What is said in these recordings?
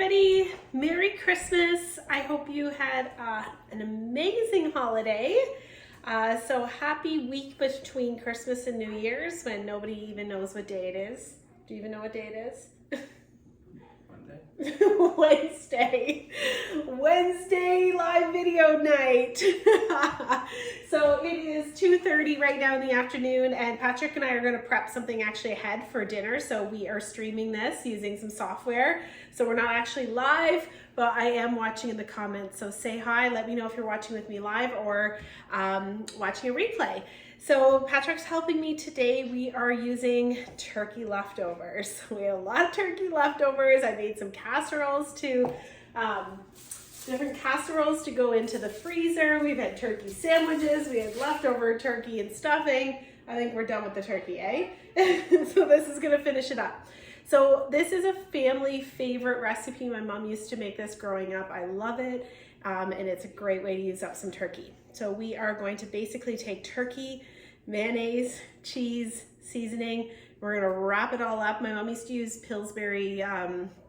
everybody. Merry Christmas. I hope you had an amazing holiday. So happy week between Christmas and New Year's when nobody even knows what day it is. Do you even know what day it is? Monday. Wednesday live video night. So it is 2:30 right now in the afternoon, and Patrick and I are going to prep something actually ahead for dinner. So we are streaming this using some software. So we're not actually live, but I am watching in the comments. So say hi, let me know if you're watching with me live or watching a replay. So Patrick's helping me today. We are using turkey leftovers. We had a lot of turkey leftovers. I made some casseroles to, different casseroles to go into the freezer. We've had turkey sandwiches. We had leftover turkey and stuffing. I think we're done with the turkey, eh? So this is gonna finish it up. So this is a family favorite recipe. My mom used to make this growing up. I love it. And it's a great way to use up some turkey. So we are going to basically take turkey, mayonnaise, cheese, seasoning. We're gonna wrap it all up. My mom used to use Pillsbury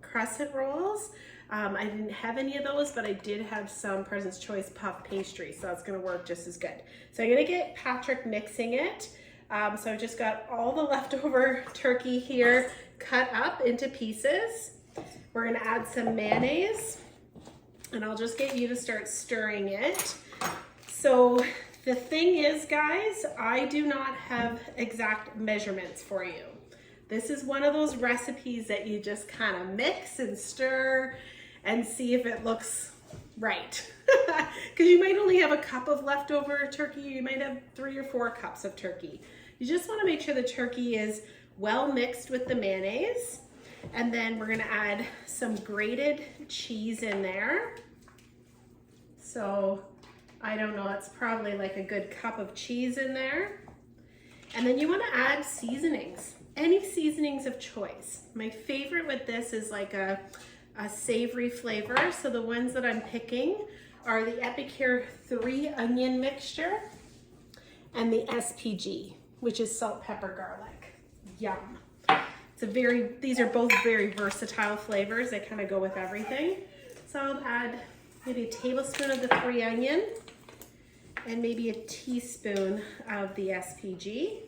crescent rolls. I didn't have any of those, but I did have some President's Choice puff pastry, so that's gonna work just as good. So I'm gonna get Patrick mixing it. So I've just got all the leftover turkey here cut up into pieces. We're gonna add some mayonnaise, and I'll just get you to start stirring it. So the thing is, guys, I do not have exact measurements for you. This is one of those recipes that you just kind of mix and stir and see if it looks right. Because you might only have a cup of leftover turkey. You might have 3 or 4 cups of turkey. You just want to make sure the turkey is well mixed with the mayonnaise. And then we're going to add some grated cheese in there. So I don't know, it's probably like a good cup of cheese in there. And then you want to add seasonings, any seasonings of choice. My favorite with this is like a savory flavor. So the ones that I'm picking are the Epicure 3 onion mixture and the SPG, which is salt, pepper, garlic. Yum. These are both very versatile flavors. They kind of go with everything. So I'll add maybe a tablespoon of the 3 onion and maybe a teaspoon of the SPG.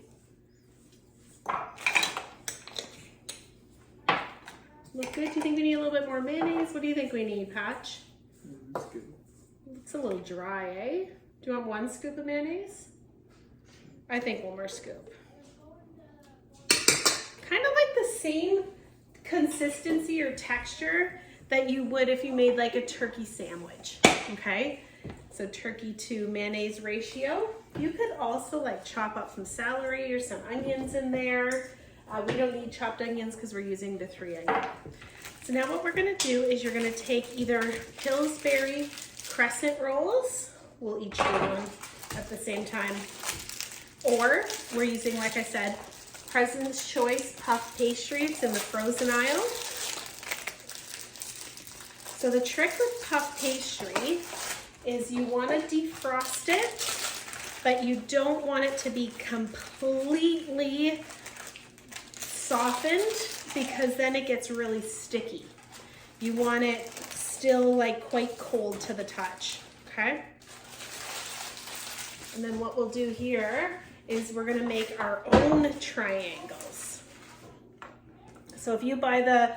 Look good? Do you think we need a little bit more mayonnaise? What do you think we need, Patch? That's good. It's a little dry, eh? Do you want 1 scoop of mayonnaise? I think 1 more scoop. Kind of like the same consistency or texture that you would if you made like a turkey sandwich, okay? So turkey to mayonnaise ratio. You could also like chop up some celery or some onions in there. We don't need chopped onions because we're using the 3 onion. So now what we're gonna do is you're gonna take either Pillsbury crescent rolls, we'll each do one at the same time, or we're using, like I said, President's Choice puff pastries in the frozen aisle. So the trick with puff pastry is you want to defrost it, but you don't want it to be completely softened because then it gets really sticky. You want it still like quite cold to the touch, okay? And then what we'll do here is we're gonna make our own triangles. So if you buy the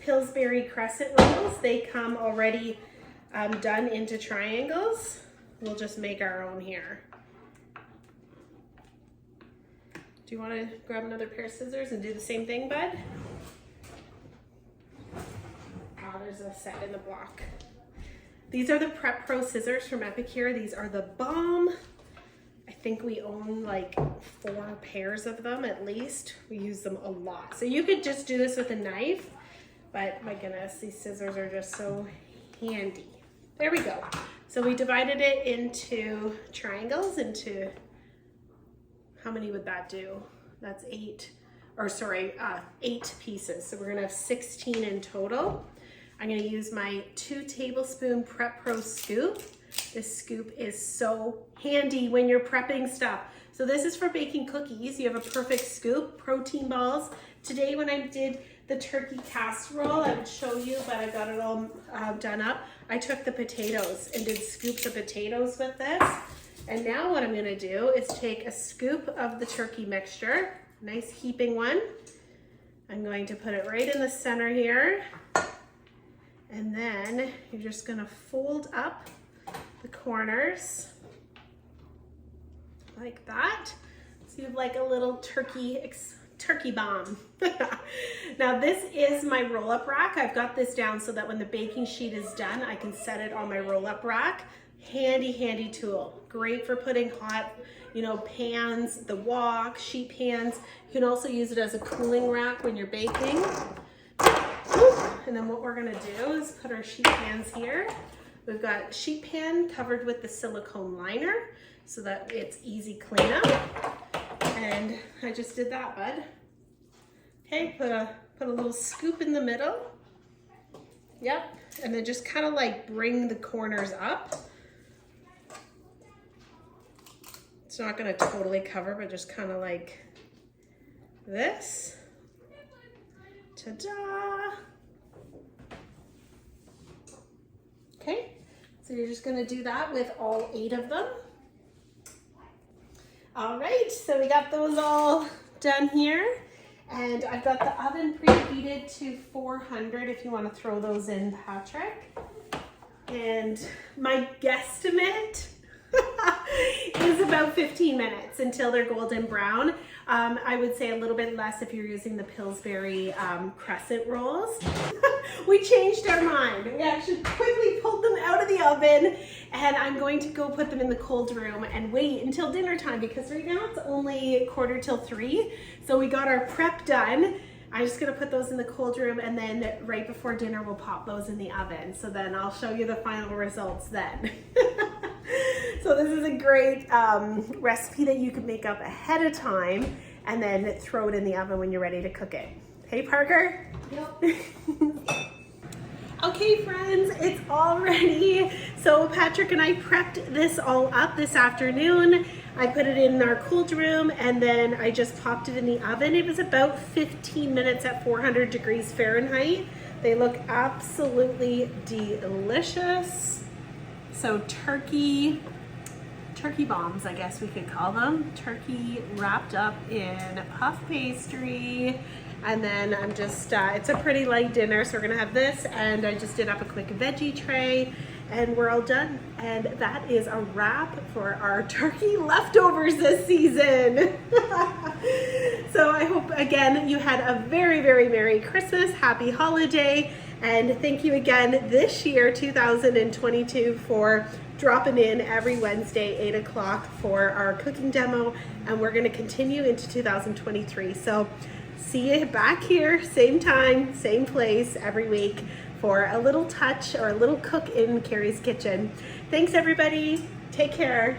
Pillsbury crescent rolls, they come already done into triangles. We'll just make our own here. Do you want to grab another pair of scissors and do the same thing, bud? Oh, there's a set in the block. These are the Prep Pro scissors from Epicure. These are the bomb. I think we own like 4 pairs of them at least. We use them a lot. So you could just do this with a knife, but my goodness, these scissors are just so handy. There we go. So we divided it into triangles into, how many would that do? That's 8 pieces. So we're gonna have 16 in total. I'm gonna use my 2 tablespoon Prep Pro scoop. This scoop is so handy when you're prepping stuff. So this is for baking cookies. You have a perfect scoop, protein balls. Today when I did the turkey casserole, I would show you, but I got it all done up. I took the potatoes and did scoops of potatoes with this. And now what I'm gonna do is take a scoop of the turkey mixture, nice heaping one. I'm going to put it right in the center here. And then you're just gonna fold up the corners like that. So you have like a little turkey bomb. Now this is my roll-up rack. I've got this down so that when the baking sheet is done, I can set it on my roll-up rack. Handy tool. Great for putting hot, pans, the wok, sheet pans. You can also use it as a cooling rack when you're baking. And then what we're gonna do is put our sheet pans here. We've got sheet pan covered with the silicone liner so that it's easy cleanup. And I just did that, bud. Okay, put a little scoop in the middle. Yep, and then just kind of like bring the corners up. It's not gonna totally cover, but just kind of like this. Ta-da! Okay, so you're just gonna do that with all 8 of them. All right, so we got those all done here. And I've got the oven preheated to 400 if you want to throw those in, Patrick. And my guesstimate is about 15 minutes until they're golden brown. I would say a little bit less if you're using the Pillsbury crescent rolls. We changed our mind. We actually quickly pulled them out of the oven, and I'm going to go put them in the cold room and wait until dinner time, because right now it's only 2:45. So we got our prep done. I'm just gonna put those in the cold room, and then right before dinner we'll pop those in the oven. So then I'll show you the final results then. So this is a great recipe that you can make up ahead of time and then throw it in the oven when you're ready to cook it. Hey, Parker? Yep. Okay, friends, it's all ready. So Patrick and I prepped this all up this afternoon. I put it in our cold room, and then I just popped it in the oven. It was about 15 minutes at 400 degrees Fahrenheit. They look absolutely delicious. So turkey bombs, I guess we could call them. Turkey wrapped up in puff pastry. And then I'm just, it's a pretty light dinner, so we're gonna have this, and I just did up a quick veggie tray, and we're all done. And that is a wrap for our turkey leftovers this season. So I hope, again, you had a very, very Merry Christmas, Happy Holiday, and thank you again this year, 2022, for dropping in every Wednesday, 8 o'clock for our cooking demo, and we're gonna continue into 2023. So see you back here, same time, same place every week for a little touch or a little cook in Carrie's kitchen. Thanks everybody, take care.